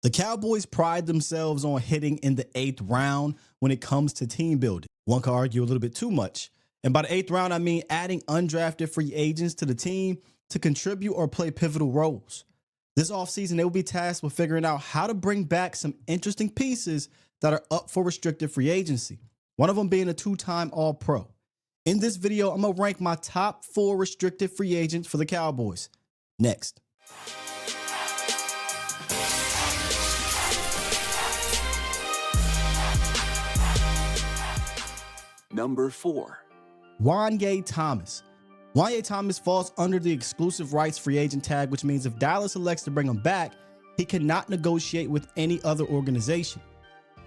The Cowboys pride themselves on hitting in the 8th round when it comes to team building. One could argue a little bit too much. And by the 8th round, I mean adding undrafted free agents to the team to contribute or play pivotal roles. This offseason, they will be tasked with figuring out how to bring back some interesting pieces that are up for restricted free agency. One of them being a 2-time All-Pro. In this video, I'm going to rank my top 4 restricted free agents for the Cowboys. Next. Number 4. Juan Gay Thomas. Juan Gay Thomas falls under the exclusive rights free agent tag, which means if Dallas elects to bring him back, he cannot negotiate with any other organization.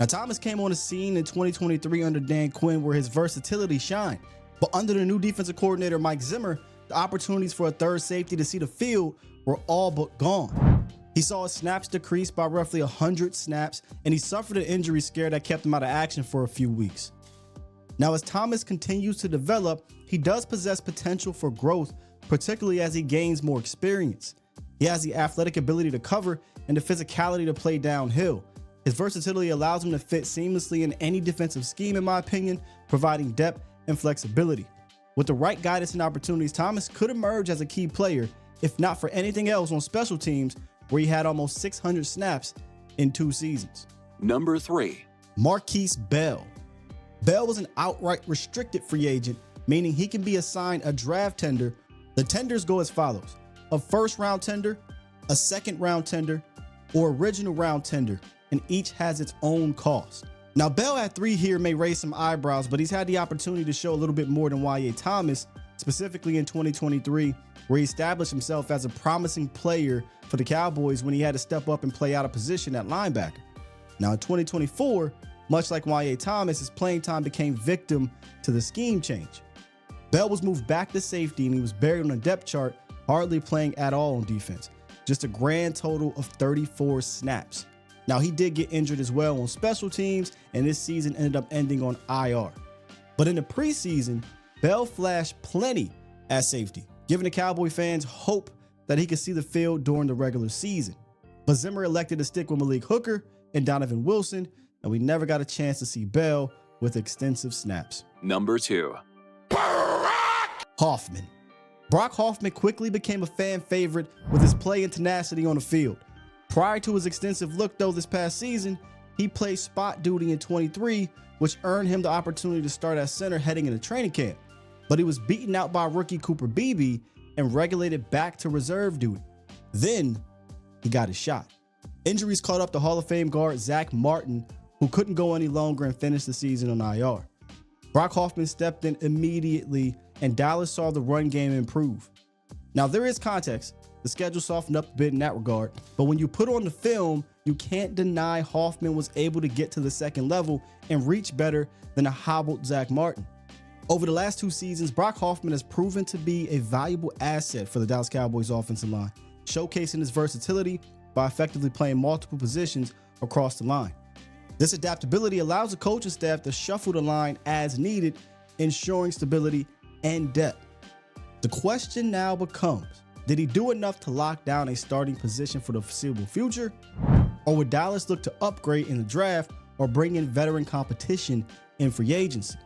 Now, Thomas came on the scene in 2023 under Dan Quinn, where his versatility shined. But under the new defensive coordinator, Mike Zimmer, the opportunities for a third safety to see the field were all but gone. He saw his snaps decrease by roughly 100 snaps, and he suffered an injury scare that kept him out of action for a few weeks. Now, as Thomas continues to develop, he does possess potential for growth, particularly as he gains more experience. He has the athletic ability to cover and the physicality to play downhill. His versatility allows him to fit seamlessly in any defensive scheme, in my opinion, providing depth and flexibility. With the right guidance and opportunities, Thomas could emerge as a key player, if not for anything else, on special teams, where he had almost 600 snaps in 2 seasons. Number 3. Marquise Bell. Bell was an outright restricted free agent, meaning he can be assigned a draft tender. The tenders go as follows: a first-round tender, a second-round tender, or original round tender, and each has its own cost. Now, Bell at 3 here may raise some eyebrows, but he's had the opportunity to show a little bit more than Juan Gay Thomas, specifically in 2023, where he established himself as a promising player for the Cowboys when he had to step up and play out of position at linebacker. Now, in 2024, much like Juan Gay Thomas, his playing time became victim to the scheme change. Bell was moved back to safety and he was buried on the depth chart, hardly playing at all on defense. Just a grand total of 34 snaps. Now, he did get injured as well on special teams, and this season ended up ending on IR. But in the preseason, Bell flashed plenty at safety, giving the Cowboy fans hope that he could see the field during the regular season. But Zimmer elected to stick with Malik Hooker and Donovan Wilson, and we never got a chance to see Bell with extensive snaps. Number 2. Hoffman. Brock Hoffman quickly became a fan favorite with his play and tenacity on the field. Prior to his extensive look, though, this past season, he played spot duty in 23, which earned him the opportunity to start at center heading into training camp. But he was beaten out by rookie Cooper Beebe and regulated back to reserve duty. Then he got his shot. Injuries caught up to Hall of Fame guard Zach Martin, who couldn't go any longer and finish the season on IR. Brock Hoffman stepped in immediately, and Dallas saw the run game improve. Now, there is context. The schedule softened up a bit in that regard, but when you put on the film, you can't deny Hoffman was able to get to the second level and reach better than a hobbled Zach Martin. Over the last 2 seasons, Brock Hoffman has proven to be a valuable asset for the Dallas Cowboys offensive line, showcasing his versatility by effectively playing multiple positions across the line. This adaptability allows the coaching staff to shuffle the line as needed, ensuring stability and depth. The question now becomes, did he do enough to lock down a starting position for the foreseeable future? Or would Dallas look to upgrade in the draft or bring in veteran competition in free agency?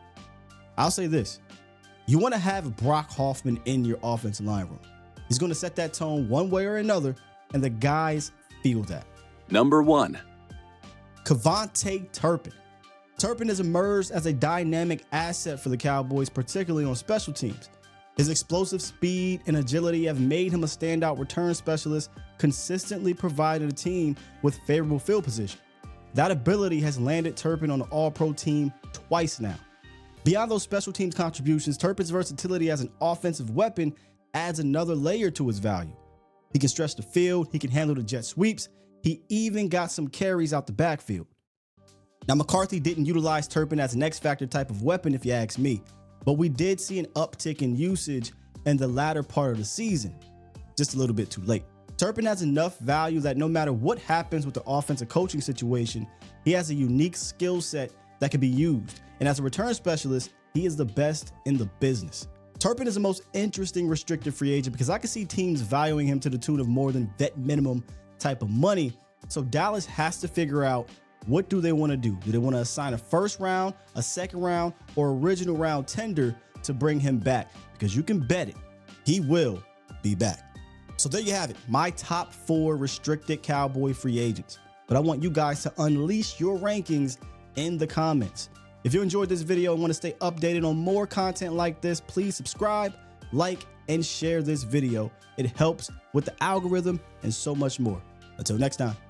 I'll say this: you want to have Brock Hoffman in your offensive line room. He's going to set that tone one way or another, and the guys feel that. Number 1. Kavien Turpin. Turpin has emerged as a dynamic asset for the Cowboys, particularly on special teams. His explosive speed and agility have made him a standout return specialist, consistently providing the team with favorable field position. That ability has landed Turpin on the All-Pro team twice now. Beyond those special teams contributions, Turpin's versatility as an offensive weapon adds another layer to his value. He can stretch the field, he can handle the jet sweeps, he even got some carries out the backfield. Now, McCarthy didn't utilize Turpin as an X-Factor type of weapon, if you ask me, but we did see an uptick in usage in the latter part of the season, just a little bit too late. Turpin has enough value that no matter what happens with the offensive coaching situation, he has a unique skill set that can be used, and as a return specialist, he is the best in the business. Turpin is the most interesting restricted free agent because I can see teams valuing him to the tune of more than vet minimum type of money, So Dallas has to figure out, what do they want to do? Do they want to assign a first round, a second round, or original round tender to bring him back? Because you can bet it, he will be back. So there you have it, my top 4 restricted Cowboy free agents. But I want you guys to unleash your rankings in the comments. If you enjoyed this video and want to stay updated on more content like this, please subscribe, like, and share this video. It helps with the algorithm and so much more. Until next time.